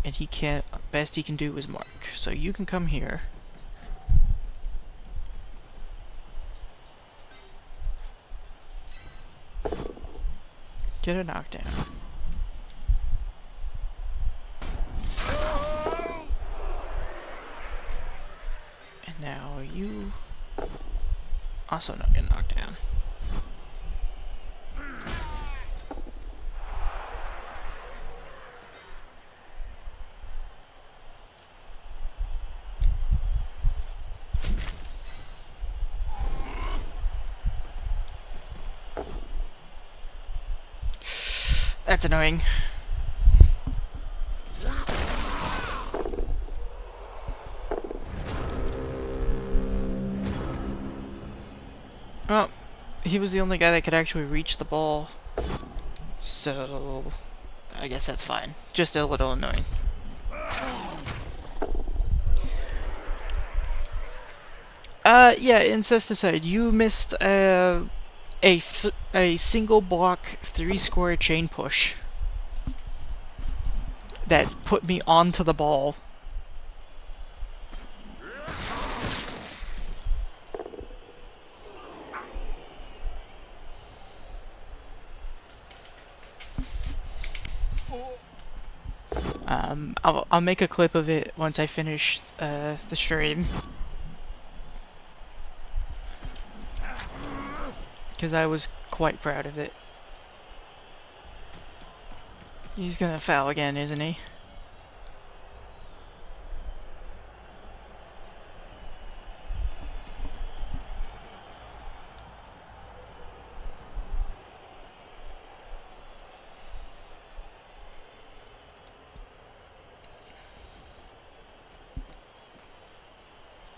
and he can't. Best he can do is mark. So you can come here. Get a knockdown. And now you also not get knocked down. That's annoying. Well, he was the only guy that could actually reach the ball, so I guess that's fine. Just a little annoying. Yeah, incest aside, you missed a single block 3-square chain push that put me onto the ball. I'll make a clip of it once I finish the stream, because I was quite proud of it. He's gonna foul again, isn't he?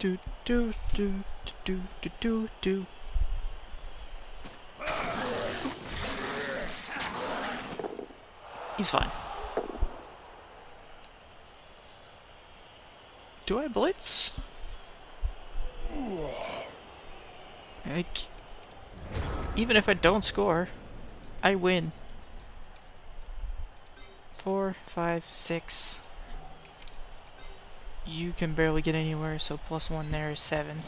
Do do do do do do do. He's fine. Do I blitz? Even if I don't score, I win. 4, 5, 6. You can barely get anywhere, so +1 there is 7.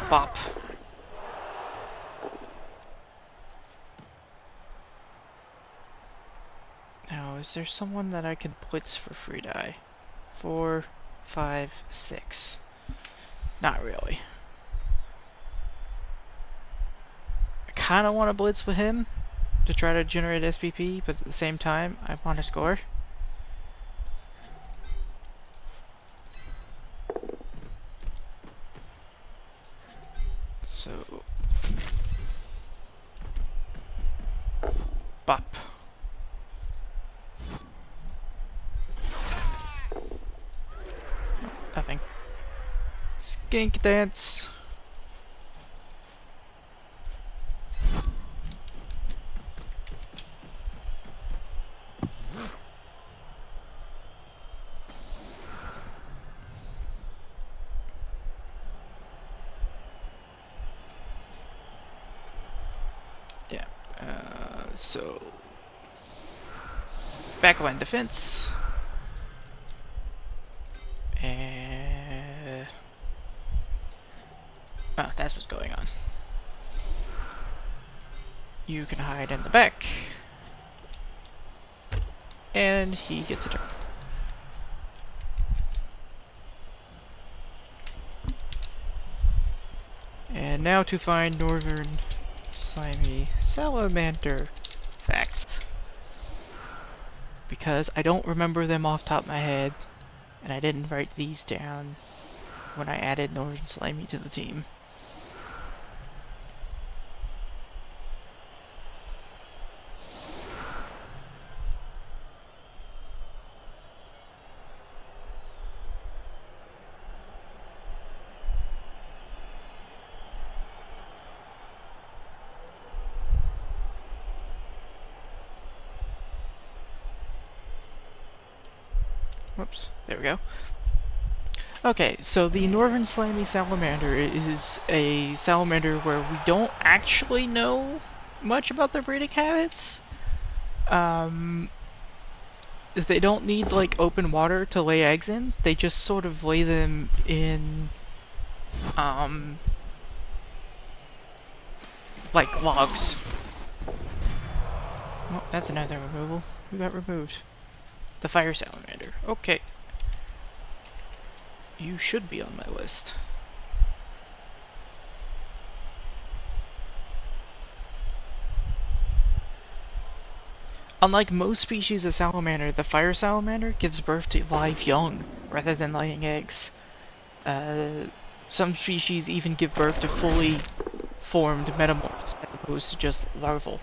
Bop. Now, is there someone that I can blitz for free die? 4, 5, 6. Not really. I kind of want to blitz with him to try to generate SPP, but at the same time, I want to score. So... Bop. Nothing. Skink dance. Yeah. So backline defense. Oh, that's what's going on. You can hide in the back. And he gets a turn. And now to find Northern Slimy Salamander facts. Because I don't remember them off the top of my head, and I didn't write these down when I added Northern Slimy to the team. Whoops, there we go. Okay, so the Northern Slimy Salamander is a salamander where we don't actually know much about their breeding habits. They don't need like open water to lay eggs in. They just sort of lay them in like logs. Oh, that's another removal. Who got removed? The fire salamander. Okay. You should be on my list. Unlike most species of salamander, the fire salamander gives birth to live young rather than laying eggs. Some species even give birth to fully formed metamorphs as opposed to just larval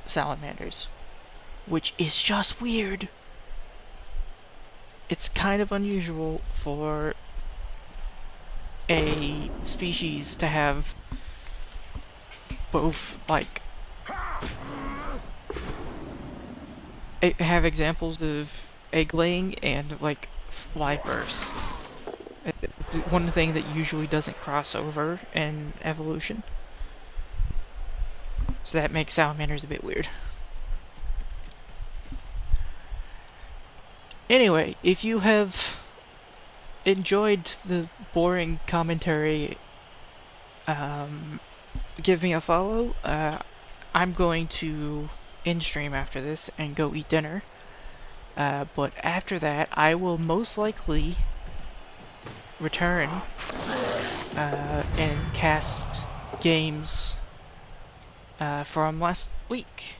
salamanders, which is just weird. It's kind of unusual for a species to have both, like, have examples of egg laying and, like, live births. One thing that usually doesn't cross over in evolution. So that makes salamanders a bit weird. Anyway, if you have enjoyed the boring commentary, give me a follow. I'm going to end stream after this and go eat dinner. But after that, I will most likely return and cast games from last week,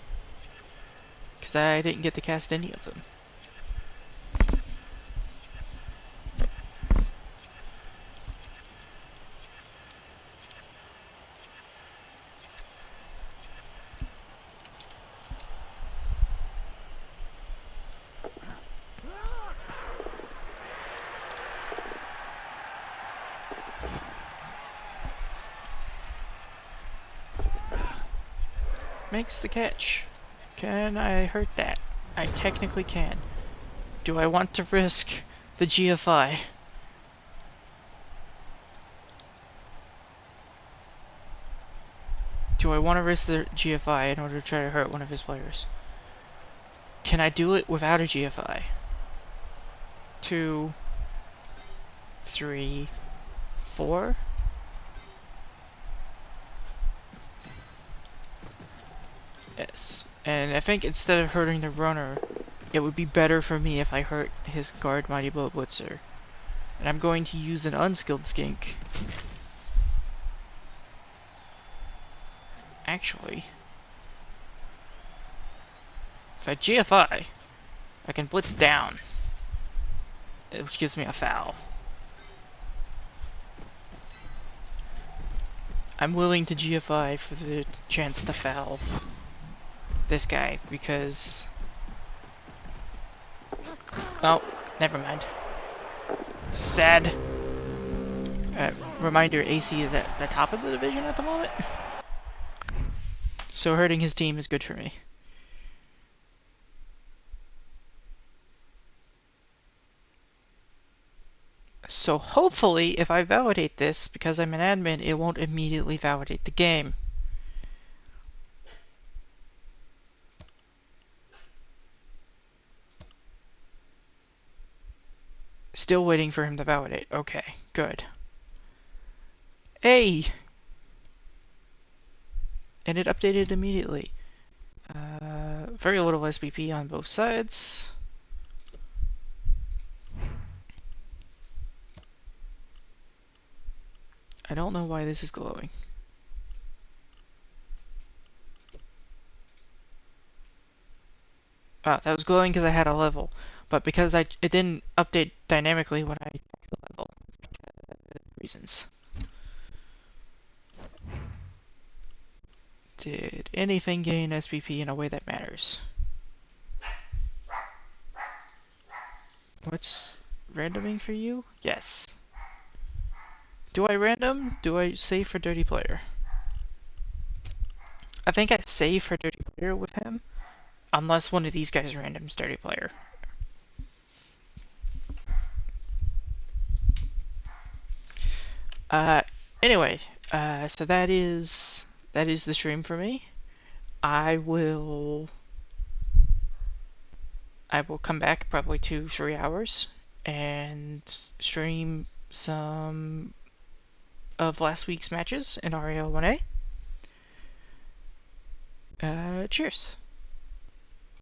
because I didn't get to cast any of them. makes the catch. Can I hurt that? I technically can. Do I want to risk the GFI? Do I want to risk the GFI in order to try to hurt one of his players? Can I do it without a GFI? 2, 3, 4? Yes. And I think instead of hurting the runner, it would be better for me if I hurt his guard Mighty Blow Blitzer. And I'm going to use an unskilled skink. Actually, if I GFI, I can blitz down, which gives me a foul. I'm willing to GFI for the chance to foul this guy because... Oh, never mind. Sad. Reminder, AC is at the top of the division at the moment. So hurting his team is good for me. So hopefully, if I validate this, because I'm an admin, it won't immediately validate the game. Still waiting for him to validate. Okay, good. Hey! And it updated immediately. Very little SBP on both sides. I don't know why this is glowing. That was glowing because I had a level, but because it didn't update dynamically when I checked the level. Reasons. Did anything gain SPP in a way that matters? What's randoming for you? Yes. Do I random? Do I save for Dirty Player? I think I save for Dirty Player with him, unless one of these guys randoms Dirty Player. Anyway, so that is the stream for me. I will come back probably 2-3 hours and stream some of last week's matches in REL 1A. Cheers.